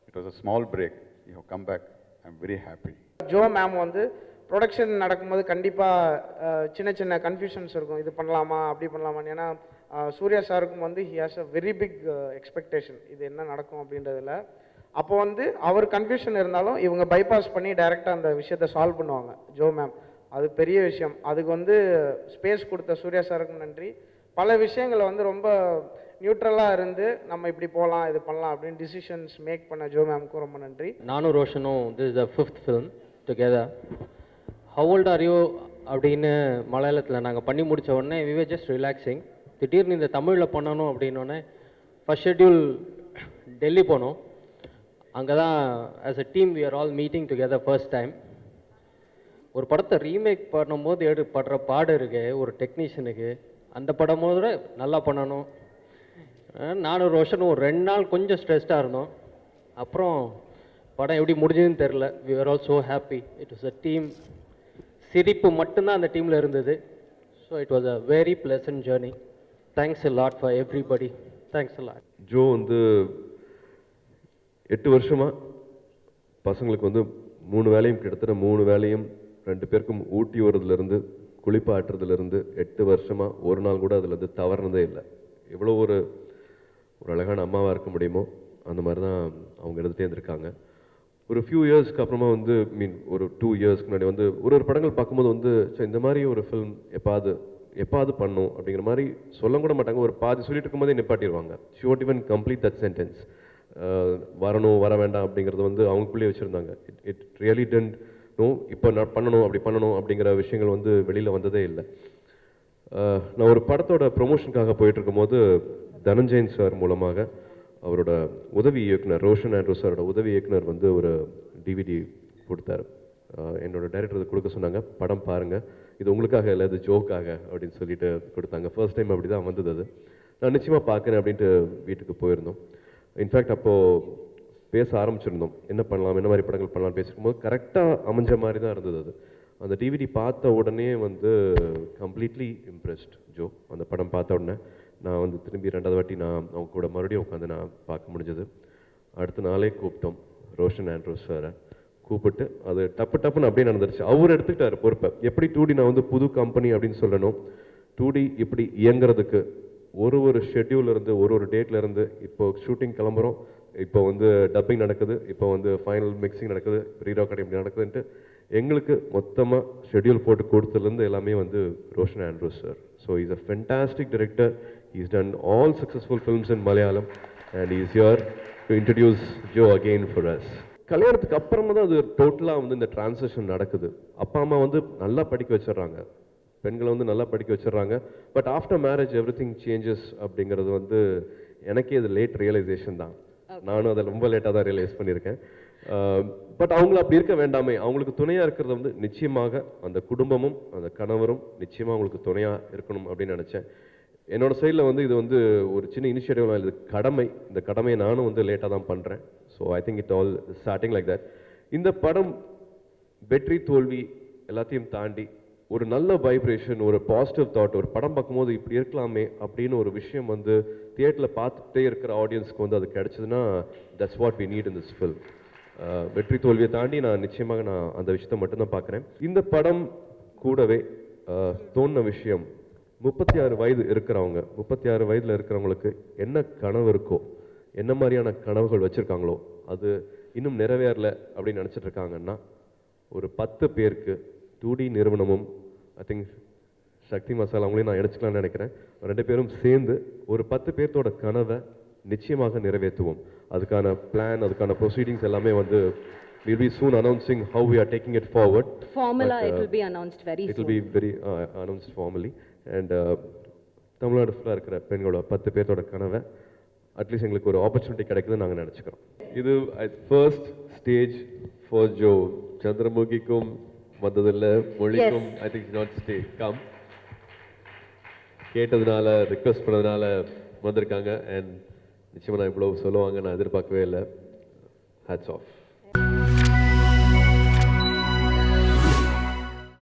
it was a small break. You have come back. I am very happy. Jo ma'am வந்து ப்ரொடக்ஷன் நடக்கும்போது கண்டிப்பாக சின்ன சின்ன கன்ஃபியூஷன்ஸ் இருக்கும், இது பண்ணலாமா அப்படி பண்ணலாமான்னு. ஏன்னா சூர்யா சாருக்கும் வந்து he has a very big expectation, இது என்ன நடக்கும் அப்படின்றதுல. அப்போ வந்து அவர் கன்ஃபியூஷன் இருந்தாலும் இவங்க பைபாஸ் பண்ணி டைரெக்டாக அந்த விஷயத்தை சால்வ் பண்ணுவாங்க ஜோ மேம். அது பெரிய விஷயம். அதுக்கு வந்து ஸ்பேஸ் கொடுத்த சூர்யா சாருக்கும் நன்றி. பல விஷயங்களை வந்து ரொம்ப நியூட்ரலாக இருந்து நம்ம இப்படி போகலாம் இது பண்ணலாம் அப்படின்னு டிசிஷன்ஸ் மேக் பண்ண ஜோ மேம்க்கும் ரொம்ப நன்றி. நானும் ரோஷனும் this is the 5th film together. How old are you அப்படின்னு மலையாளத்தில் நாங்கள் பண்ணி முடித்த உடனே வி வர் ஜஸ்ட் ரிலாக்ஸிங். திடீர்னு இந்த தமிழில் பண்ணணும் அப்படின்னோடனே ஃபர்ஸ்ட் ஷெட்யூல் டெல்லி போனோம். அங்கே தான் as a team we are all meeting together first time. ஒரு படத்தை ரீமேக் பண்ணும்போது படுற பாடு இருக்கு ஒரு டெக்னீஷியனுக்கு, அந்த படம் போது நல்லா பண்ணணும். நானும் ரோஷனும் ஒரு 2 நாள் கொஞ்சம் ஸ்ட்ரெஸ்டாக இருந்தோம். அப்புறம் படம் எப்படி முடிஞ்சதுன்னு தெரில. We are all so happy. It was a team. சிரிப்பு மட்டும்தான் அந்த டீமில் இருந்தது. So it was a very pleasant journey. Thanks a lot for everybody. Thanks a lot. Jo வந்து 8 வருஷமாக பசங்களுக்கு வந்து 3 வேலையும் கிட்டத்தட்ட 3 வேலையும் 2 பேருக்கும் ஊட்டி வரதுலேருந்து குளிப்பாட்டுறதுலேருந்து 8 வருஷமாக ஒரு நாள் கூட அதில் வந்து தவறுனதே இல்லை. எவ்வளோ ஒரு அழகான அம்மாவாக இருக்க முடியுமோ அந்த மாதிரி தான் அவங்க எடுத்துகிட்டே இருந்திருக்காங்க. ஒரு ஃபியூ இயர்ஸ்க்கு அப்புறமா வந்து ஒரு 2 இயர்ஸ்க்கு முன்னாடி வந்து ஒரு படங்கள் பார்க்கும்போது வந்து இந்த மாதிரி ஒரு ஃபிலிம் எப்பாவது பண்ணும் அப்படிங்கிற மாதிரி சொல்ல கூட மாட்டாங்க. ஒரு பாதி சொல்லிட்டு இருக்கும்போதே நிப்பாட்டிடுவாங்க. She won't even complete that sentence. வரணும் வர வேண்டாம் அப்படிங்கிறது வந்து அவங்களுக்குள்ளேயே வச்சுருந்தாங்க. இட் ரியலி டென்ட் நோ இப்போ நான் பண்ணணும் அப்படி பண்ணணும் அப்படிங்கிற விஷயங்கள் வந்து வெளியில் வந்ததே இல்லை. நான் ஒரு படத்தோட ப்ரொமோஷனுக்காக போயிட்டு இருக்கும்போது தனஞ்சயன் சார் மூலமாக அவரோட உதவி இயக்குனர் ரோஷன் ஆண்ட்ரூஸ் சாரோட உதவி இயக்குனர் வந்து ஒரு டிவிடி கொடுத்தாரு. என்னோட டைரக்டர் கொடுக்க சொன்னாங்க, படம் பாருங்கள், இது உங்களுக்காக இல்லை, இது ஜோக்காக அப்படின்னு சொல்லிட்டு கொடுத்தாங்க. ஃபர்ஸ்ட் டைம் அப்படி தான் வந்தது. அது நான் நிச்சயமாக பார்க்குறேன் அப்படின்ட்டு வீட்டுக்கு போயிருந்தோம். இன்ஃபேக்ட் அப்போது பேச ஆரம்பிச்சிருந்தோம், என்ன பண்ணலாம், என்ன மாதிரி படங்கள் பண்ணலாம் பேசிக்கும்போது கரெக்டாக அமைஞ்ச மாதிரி தான் இருந்தது. அது அந்த டிவிடி பார்த்த உடனே வந்து கம்ப்ளீட்லி இம்ப்ரெஸ்ட் ஜோ. அந்த படம் பார்த்த உடனே நான் வந்து திரும்பி 2வது வாட்டி நான் அவங்க கூட மறுபடியும் உட்காந்து நான் பார்க்க முடிஞ்சது. அடுத்த நாளே கூப்பிட்டோம் ரோஷன் ஆண்ட்ரூஸ் சாரை. கூப்பிட்டு அது டப்புன்னு அப்படியே நடந்துருச்சு. அவர் எடுத்துக்கிட்டாரு பொறுப்பை. எப்படி 2D நான் வந்து புது கம்பெனி அப்படின்னு சொல்லணும், 2D இப்படி இயங்குறதுக்கு ஒரு ஷெட்யூல் இருந்து ஒரு டேட்ல இருந்து இப்போ ஷூட்டிங் கிளம்புறோம், இப்போ வந்து டப்பிங் நடக்குது, இப்போ வந்து ஃபைனல் மிக்சிங் நடக்குது, ரீராக்கடிங் இப்படி நடக்குதுன்ட்டு எங்களுக்கு மொத்தமாக ஷெட்யூல் போட்டு கொடுத்ததுலேருந்து எல்லாமே வந்து Roshan Andrews sir. So is a fantastic director. Is done all successful films in Malayalam and is here to introduce Joe again for us. கல்யாணத்துக்கு அப்புறமா தான் அது டோட்டலாக வந்து இந்த டிரான்சிஷன் நடக்குது. அப்பா அம்மா வந்து நல்லா படிக்க வச்சிடுறாங்க, பெண்களை வந்து நல்லா படிக்க வச்சிடுறாங்க. But after marriage every thing changes அப்படிங்கிறது வந்து எனக்கே இது லேட் ரியலைசேஷன் தான். நானும் அதை ரொம்ப லேட்டாக தான் ரியலைஸ் பண்ணியிருக்கேன். பட் அவங்கள அப்படி இருக்க வேண்டாமே, அவங்களுக்கு துணையாக இருக்கிறது வந்து நிச்சயமாக அந்த குடும்பமும் அந்த கணவரும் நிச்சயமாக அவங்களுக்கு துணையாக இருக்கணும் அப்படின்னு நினச்சேன். என்னோட சைடில் வந்து இது வந்து ஒரு சின்ன இனிஷியேட்டிவ், இது கடமை. இந்த கடமையை நானும் வந்து லேட்டாக தான் பண்ணுறேன். So I think it all starting like that. இந்த படம் வெற்றி தோல்வி எல்லாத்தையும் தாண்டி ஒரு நல்ல வைப்ரேஷன், ஒரு பாசிட்டிவ் தாட், ஒரு படம் பார்க்கும்போது இப்படி இருக்கலாமே அப்படின்னு ஒரு விஷயம் வந்து தியேட்டரில் பார்த்துட்டே இருக்கிற ஆடியன்ஸ்க்கு வந்து அது கிடைச்சதுன்னா that's what we need in this film. வெற்றி தோல்வியை தாண்டி நான் நிச்சயமாக அந்த விஷயத்தை மட்டும்தான் பார்க்குறேன். இந்த படம் கூடவே தோணுன விஷயம், 36 வயது இருக்கிறவங்க, 36 வயதில் இருக்கிறவங்களுக்கு என்ன கனவு இருக்கோ, என்ன மாதிரியான கனவுகள் வச்சுருக்காங்களோ அது இன்னும் நிறைவேறல அப்படின்னு நினச்சிட்டு இருக்காங்கன்னா ஒரு 10 பேருக்கு 2D நிறுவனமும் ஐ திங்க் சக்தி மசாலா அவங்களையும் நான் எடுத்துக்கலாம்னு நினைக்கிறேன். 2 பேரும் சேர்ந்து ஒரு 10 பேர்த்தோட கனவை நிச்சயமாக நிறைவேற்றுவோம். அதுக்கான பிளான், அதுக்கான ப்ரொசீடிங்ஸ் எல்லாமே வந்து we'll be soon announcing how we are taking it forward. Formula, it will be announced very soon. It will be very announced formally. And Tamil Nadu ஃபுல்லாக இருக்கிற பெண்களோட 10 பேர்த்தோட கனவை அட்லீஸ்ட் எங்களுக்கு ஒரு ஆப்பர்ச்சுனிட்டி கிடைக்குதுன்னு நாங்கள் நினச்சிக்கிறோம். இது ஃபர்ஸ்ட் ஸ்டேஜ் ஃபார் ஜோ. சந்திரமுகிக்கும் வந்ததில்லை, மொழிக்கும் I think not stay come. கேட்டதுனால ரிக்வெஸ்ட் பண்ணதுனால வந்திருக்காங்க. அண்ட் நிச்சயமாக நான் இவ்வளோ சொல்லுவாங்க நான் எதிர்பார்க்கவே இல்லை. Hats of.